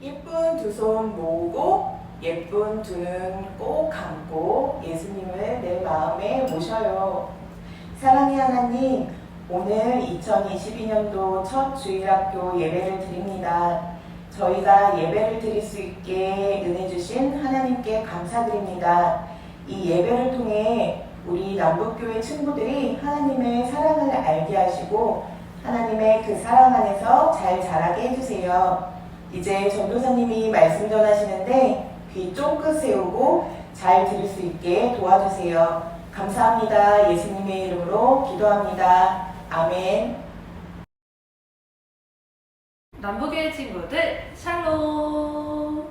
이쁜 두 손 모으고 예쁜 두 눈 꼭 감고 예수님을 내 마음에 모셔요. 사랑의 하나님, 오늘 2022년도 첫 주일학교 예배를 드립니다. 저희가 예배를 드릴 수 있게 은혜 주신 하나님께 감사드립니다. 이 예배를 통해 우리 남북교회 친구들이 하나님의 사랑을 알게 하시고 하나님의 그 사랑 안에서 잘 자라게 해주세요. 이제 전도사님이 말씀 전하시는데 귀 쫑긋 세우고 잘 들을 수 있게 도와주세요. 감사합니다. 예수님의 이름으로 기도합니다. 아멘. 남북의 친구들 샬롬.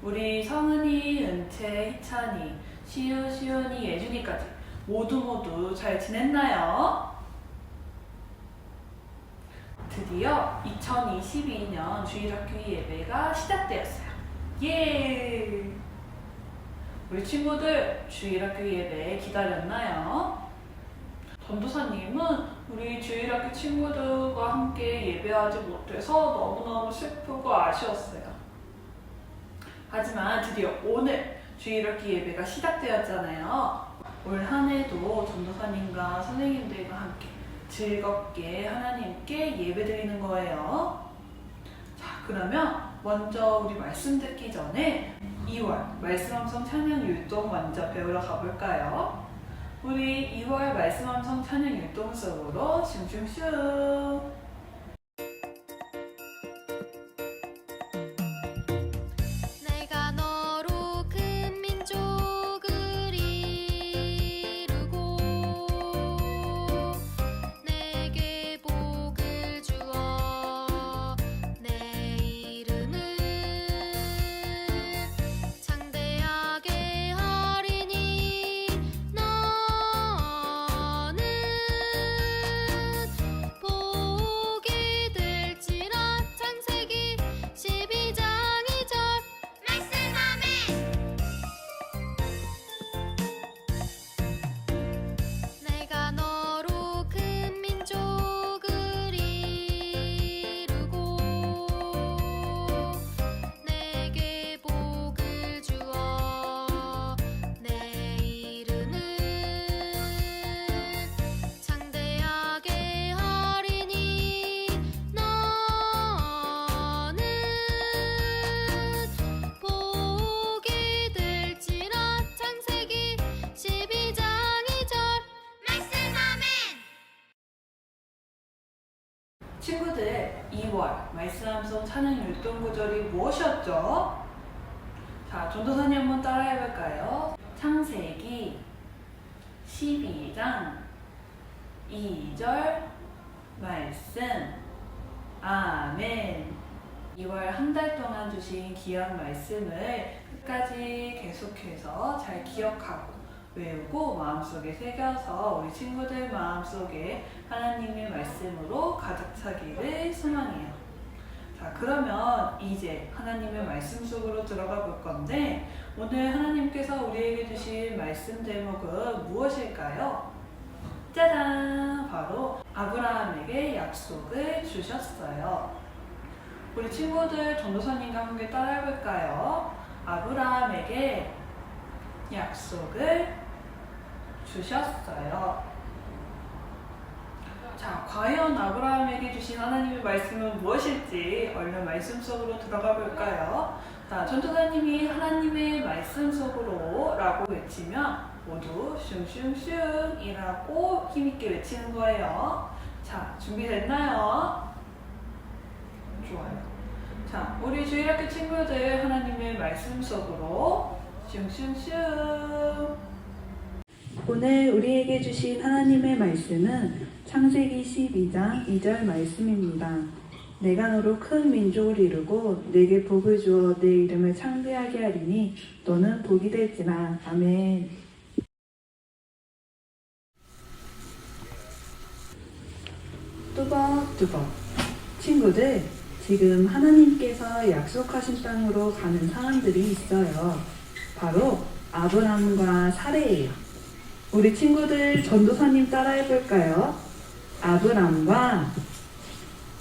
우리 성은이, 은채, 희찬이, 시우, 시온이, 예준이까지 모두 잘 지냈나요? 드디어 2022년 주일학교 예배가 시작되었어요. 예! 우리 친구들 주일학교 예배 기다렸나요? 전도사님은 우리 주일학교 친구들과 함께 예배하지 못해서 너무너무 슬프고 아쉬웠어요. 하지만 드디어 오늘 주일학교 예배가 시작되었잖아요. 올 한 해도 전도사님과 선생님들과 함께 즐겁게 하나님께 예배드리는 거예요. 자, 그러면 먼저 우리 말씀 듣기 전에 2월 말씀 함성 찬양 율동 먼저 배우러 가볼까요? 우리 2월 말씀 함성 찬양 율동 속으로 슝슝슝. 내가 너로 큰 민족을 이루고 내게 복을 주어 내 이름을 창대하게 하리니 너는 복이 될지라. 창세기 12장 2절 말씀하면 내가 너로 큰 민족을 이루고 내게 복을 주어 내 이름을 창대하게 하리니 너는 복이 될지라. 창세기 12장 2절 말씀하면 친구들, 2월 말씀 함성 찬양 율동 구절이 무엇이었죠? 자, 전도사님 한번 따라해볼까요? 창세기 12장 2절 말씀. 아멘. 2월 한 달 동안 주신 귀한 말씀을 끝까지 계속해서 잘 기억하고 외우고 마음속에 새겨서 우리 친구들 마음속에 하나님의 말씀으로 가득 차기를 소망해요. 자, 그러면 이제 하나님의 말씀 속으로 들어가 볼 건데 오늘 하나님께서 우리에게 주신 말씀 제목은 무엇일까요? 짜잔! 바로 아브라함에게 약속을 주셨어요. 우리 친구들 전도사님과 함께 따라해볼까요? 아브라함에게 약속을 주셨어요. 자, 과연 아브라함에게 주신 하나님의 말씀은 무엇일지 얼른 말씀 속으로 들어가 볼까요? 자, 전도사님이 하나님의 말씀 속으로 라고 외치면 모두 슝슝슝 이라고 힘있게 외치는 거예요. 자, 준비됐나요? 좋아요. 자, 우리 주일학교 친구들 하나님의 말씀 속으로 슝슝슝. 오늘 우리에게 주신 하나님의 말씀은 창세기 12장 2절 말씀입니다. 내가 너로 큰 민족을 이루고 내게 복을 주어 내 이름을 창대하게 하리니 너는 복이 될지라. 아멘. 뚜벅뚜벅. 친구들, 지금 하나님께서 약속하신 땅으로 가는 사람들이 있어요. 바로 아브람과 사레예요. 우리 친구들 전도사님 따라해볼까요? 아브람과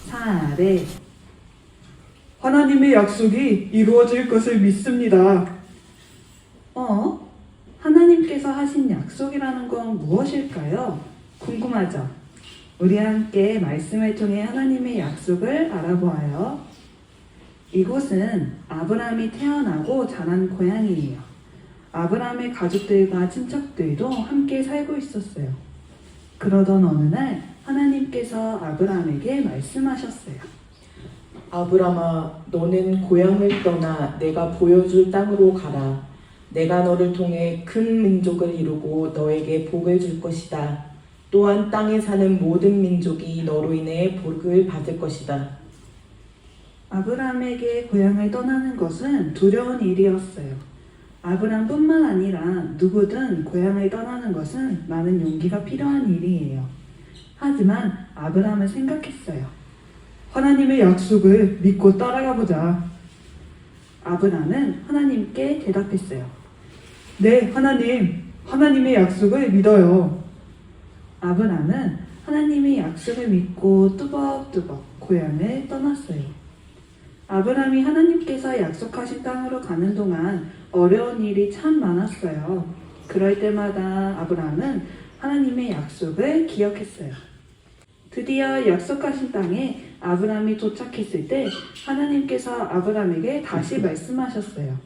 사레. 하나님의 약속이 이루어질 것을 믿습니다. 하나님께서 하신 약속이라는 건 무엇일까요? 궁금하죠? 우리 함께 말씀을 통해 하나님의 약속을 알아보아요. 이곳은 아브라함이 태어나고 자란 고향이에요. 아브라함의 가족들과 친척들도 함께 살고 있었어요. 그러던 어느 날 하나님께서 아브라함에게 말씀하셨어요. 아브라함아, 너는 고향을 떠나 내가 보여줄 땅으로 가라. 내가 너를 통해 큰 민족을 이루고 너에게 복을 줄 것이다. 또한 땅에 사는 모든 민족이 너로 인해 복을 받을 것이다. 아브라함에게 고향을 떠나는 것은 두려운 일이었어요. 아브라함뿐만 아니라 누구든 고향을 떠나는 것은 많은 용기가 필요한 일이에요. 하지만 아브라함은 생각했어요. 하나님의 약속을 믿고 따라가 보자. 아브라함은 하나님께 대답했어요. 네, 하나님. 하나님의 약속을 믿어요. 아브라함은 하나님의 약속을 믿고 뚜벅뚜벅 고향을 떠났어요. 아브라함이 하나님께서 약속하신 땅으로 가는 동안 어려운 일이 참 많았어요. 그럴 때마다 아브라함은 하나님의 약속을 기억했어요. 드디어 약속하신 땅에 아브라함이 도착했을 때 하나님께서 아브라함에게 다시 말씀하셨어요.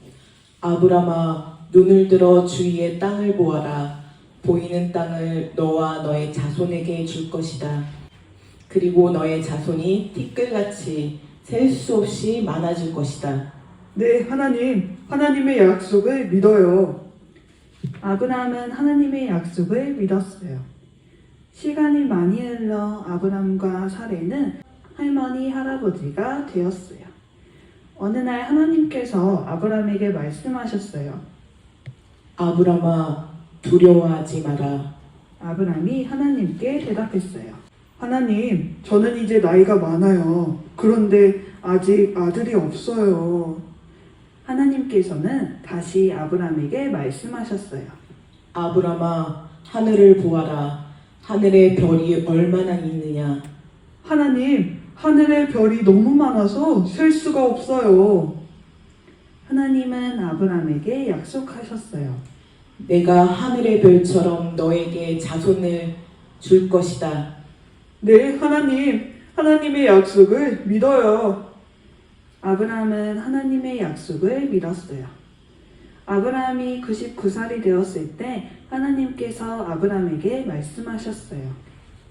아브라함아, 눈을 들어 주위의 땅을 보아라. 보이는 땅을 너와 너의 자손에게 줄 것이다. 그리고 너의 자손이 티끌같이 셀 수 없이 많아질 것이다. 네, 하나님. 하나님의 약속을 믿어요. 아브라함은 하나님의 약속을 믿었어요. 시간이 많이 흘러 아브라함과 사레는 할머니, 할아버지가 되었어요. 어느 날 하나님께서 아브라함에게 말씀하셨어요. 아브라함아, 두려워하지 마라. 아브라함이 하나님께 대답했어요. 하나님, 저는 이제 나이가 많아요. 그런데 아직 아들이 없어요. 하나님께서는 다시 아브라함에게 말씀하셨어요. 아브라함아, 하늘을 보아라. 하늘의 별이 얼마나 있느냐. 하나님, 하늘의 별이 너무 많아서 셀 수가 없어요. 하나님은 아브라함에게 약속하셨어요. 내가 하늘의 별처럼 너에게 자손을 줄 것이다. 네, 하나님. 하나님의 약속을 믿어요. 아브라함은 하나님의 약속을 믿었어요. 아브라함이 99살이 되었을 때 하나님께서 아브라함에게 말씀하셨어요.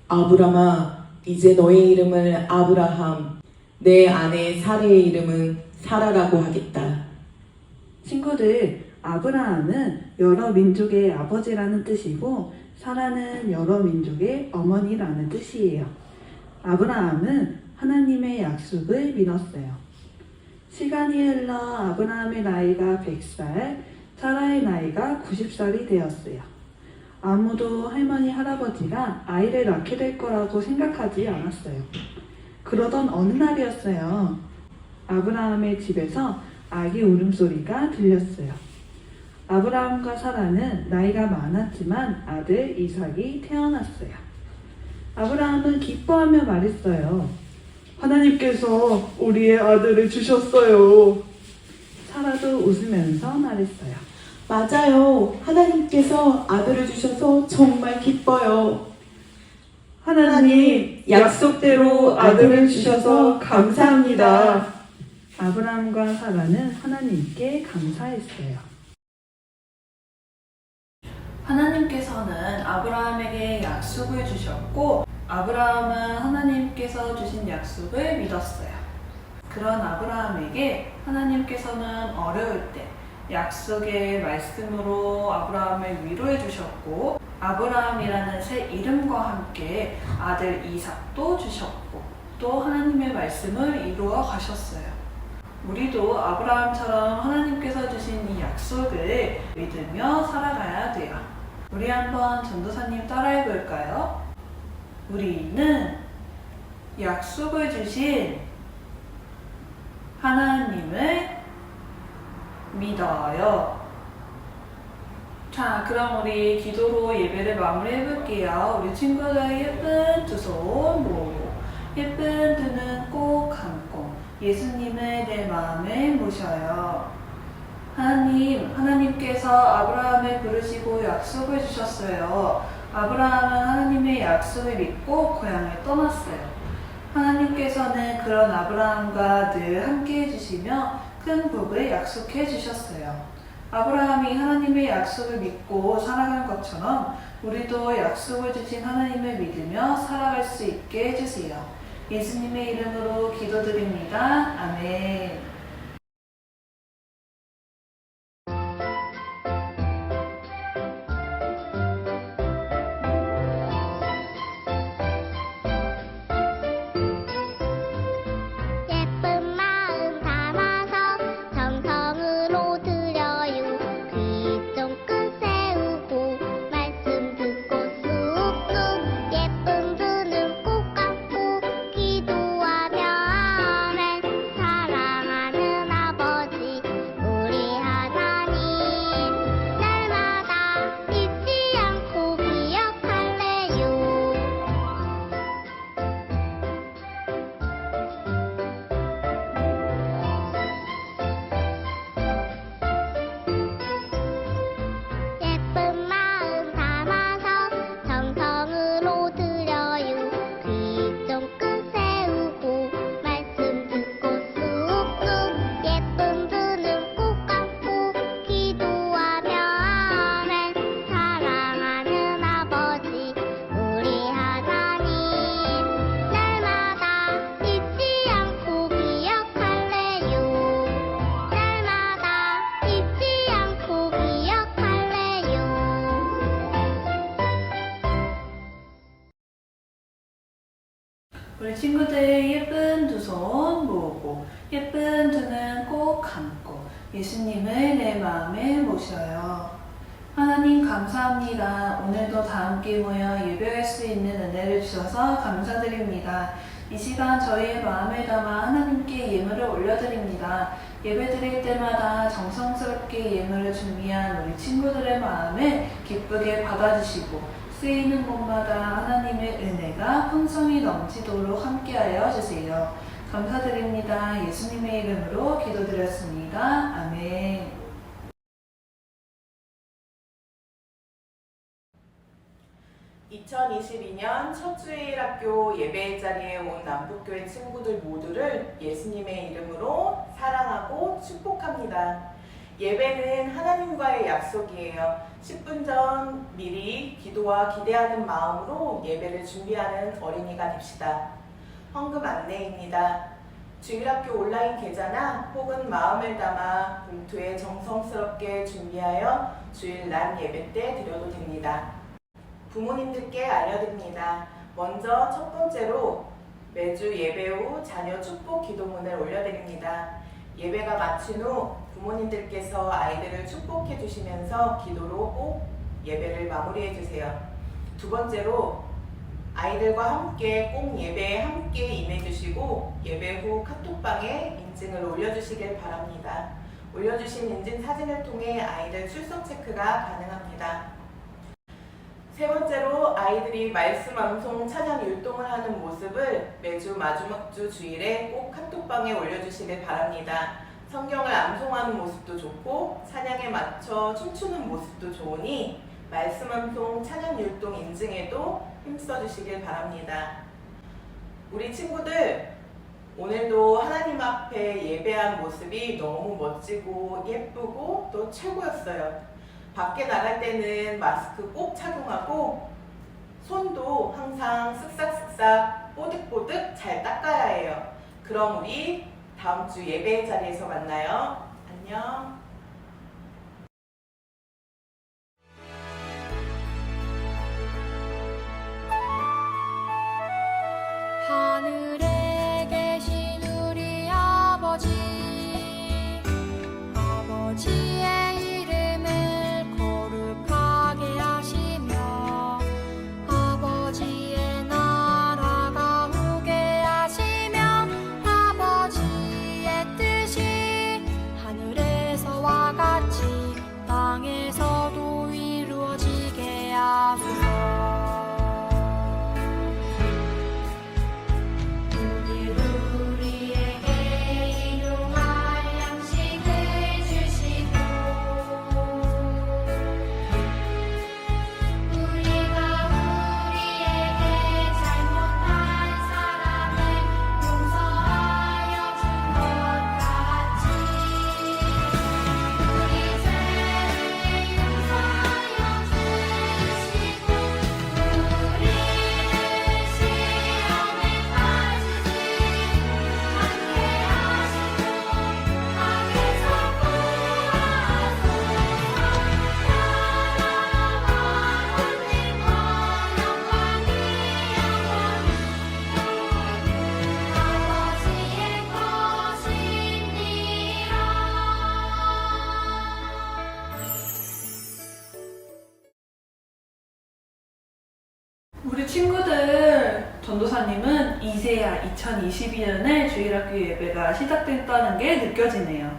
아브라함아, 이제 너의 이름을 아브라함, 내 아내 사레의 이름은 사라라고 하겠다. 친구들, 아브라함은 여러 민족의 아버지라는 뜻이고 사라는 여러 민족의 어머니라는 뜻이에요. 아브라함은 하나님의 약속을 믿었어요. 시간이 흘러 아브라함의 나이가 100살, 사라의 나이가 90살이 되었어요. 아무도 할머니, 할아버지가 아이를 낳게 될 거라고 생각하지 않았어요. 그러던 어느 날이었어요. 아브라함의 집에서 아기 울음소리가 들렸어요. 아브라함과 사라는 나이가 많았지만 아들 이삭이 태어났어요. 아브라함은 기뻐하며 말했어요. 하나님께서 우리의 아들을 주셨어요. 사라도 웃으면서 말했어요. 맞아요. 하나님께서 아들을 주셔서 정말 기뻐요. 하나님, 약속대로 아들을 주셔서 감사합니다. 아브라함과 사라는 하나님께 감사했어요. 하나님께서는 아브라함에게 약속을 주셨고 아브라함은 하나님께서 주신 약속을 믿었어요. 그런 아브라함에게 하나님께서는 어려울 때 약속의 말씀으로 아브라함을 위로해 주셨고 아브라함이라는 새 이름과 함께 아들 이삭도 주셨고 또 하나님의 말씀을 이루어 가셨어요. 우리도 아브라함처럼 하나님께서 주신 이 약속을 믿으며 살아가야 돼요. 우리 한번 전도사님 따라해 볼까요? 우리는 약속을 주신 하나님을 믿어요. 자, 그럼 우리 기도로 예배를 마무리해 볼게요. 우리 친구들 예쁜 두 손 모으고 예쁜 두 눈 꼭 감고 예수님을 내 마음에 모셔요. 하나님께서 아브라함을 부르시고 약속을 주셨어요. 아브라함은 하나님의 약속을 믿고 고향을 떠났어요. 하나님께서는 그런 아브라함과 늘 함께 해주시며 큰 복을 약속해 주셨어요. 아브라함이 하나님의 약속을 믿고 살아간 것처럼 우리도 약속을 주신 하나님을 믿으며 살아갈 수 있게 해주세요. 예수님의 이름으로 기도드립니다. 아멘. 예쁜 마음 담아서 정성으로 드려요. 귀 쫑긋 세우고 말씀 듣고 쑥쑥 예쁜 두 눈 꼭 감고 기도하며 아멘. 사랑하는 아버지 우리 하나님 날마다 잊지 않고 기억할래요. 예쁜 마음 담아서 정성으로 드려요. 귀 쫑긋 세우고 말씀 듣고 쑥쑥 예쁜 두 눈 꼭 감고 기도하며 아멘. 사랑하는 아버지 우리 하나님 날마다 잊지 않고 기억할래요. 날마다 잊지 않고 기억할래요. 우리 친구들 예쁜 두 손 모으고 예쁜 두 눈 꼭 감고 예수님을 내 마음에 모셔요. 하나님 감사합니다. 오늘도 다 함께 모여 예배할 수 있는 은혜를 주셔서 감사드립니다. 이 시간 저희의 마음을 담아 하나님께 예물을 올려드립니다. 예배드릴 때마다 정성스럽게 예물을 준비한 우리 친구들의 마음을 기쁘게 받아주시고 쓰이는 곳마다 하나님의 은혜가 풍성히 넘치도록 함께하여 주세요. 감사드립니다. 예수님의 이름으로 기도드렸습니다. 아멘. (2022년) 첫 주일 학교 예배의 자리에 온 남북교회 친구들 모두를 예수님의 이름으로 사랑하고 축복합니다. 예배는 하나님과의 약속이에요. 10분 전 미리 기도와 기대하는 마음으로 예배를 준비하는 어린이가 됩시다. 헌금 안내입니다. 주일학교 온라인 계좌나 혹은 마음을 담아 봉투에 정성스럽게 준비하여 주일 낮 예배 때 드려도 됩니다. 부모님들께 알려드립니다. 먼저 첫 번째로 매주 예배 후 자녀 축복 기도문을 올려드립니다. 예배가 마친 후 부모님들께서 아이들을 축복해 주시면서 기도로 꼭 예배를 마무리해 주세요. 두 번째로 아이들과 함께 꼭 예배에 함께 임해 주시고 예배 후 카톡방에 인증을 올려주시길 바랍니다. 올려주신 인증 사진을 통해 아이들 출석 체크가 가능합니다. 세 번째로 아이들이 말씀 암송 찬양 율동을 하는 모습을 매주 마지막 주 주일에 꼭 카톡방에 올려주시길 바랍니다. 성경을 암송하는 모습도 좋고 찬양에 맞춰 춤추는 모습도 좋으니 말씀 암송 찬양 율동 인증에도 힘써주시길 바랍니다. 우리 친구들 오늘도 하나님 앞에 예배한 모습이 너무 멋지고 예쁘고 또 최고였어요. 밖에 나갈 때는 마스크 꼭 착용하고 손도 항상 쓱싹쓱싹 뽀득뽀득 잘 닦아야 해요. 그럼 우리 다음 주 예배 자리에서 만나요. 안녕. 하늘에 계신 우리 아버지, 아버지의 이름을 거룩하게 하시며 아버지의 나라가 오게 하시며 아버지의 뜻이 하늘에서와 같이 땅에서도 이루어지게 하소서. 이제야 2022년에 주일학교 예배가 시작됐다는 게 느껴지네요.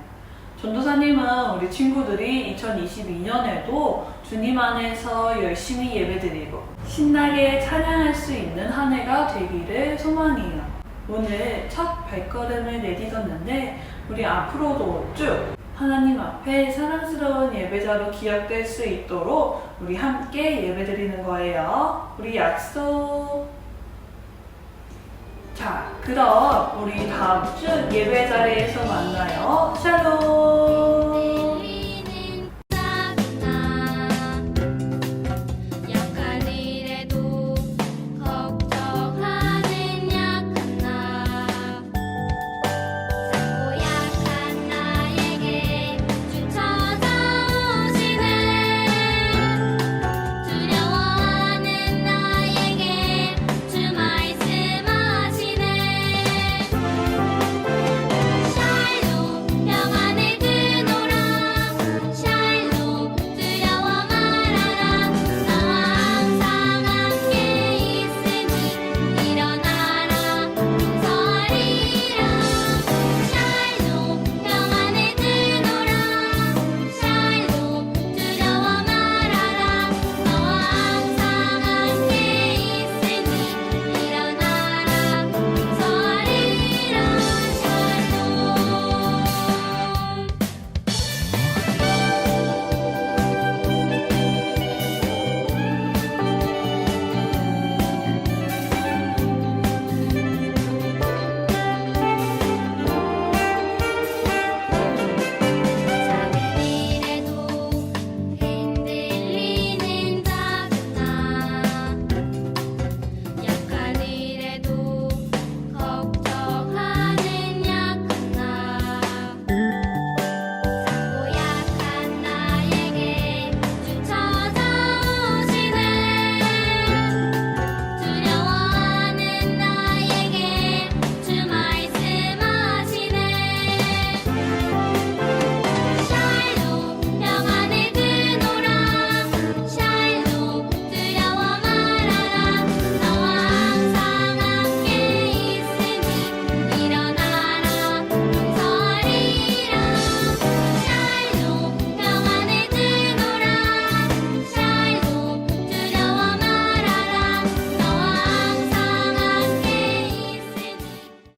전도사님은 우리 친구들이 2022년에도 주님 안에서 열심히 예배드리고 신나게 찬양할 수 있는 한 해가 되기를 소망해요. 오늘 첫 발걸음을 내딛었는데 우리 앞으로도 쭉 하나님 앞에 사랑스러운 예배자로 기억될 수 있도록 우리 함께 예배드리는 거예요. 우리 약속. 자, 그럼 우리 다음 주 예배 자리에서 만나요. 샬롬.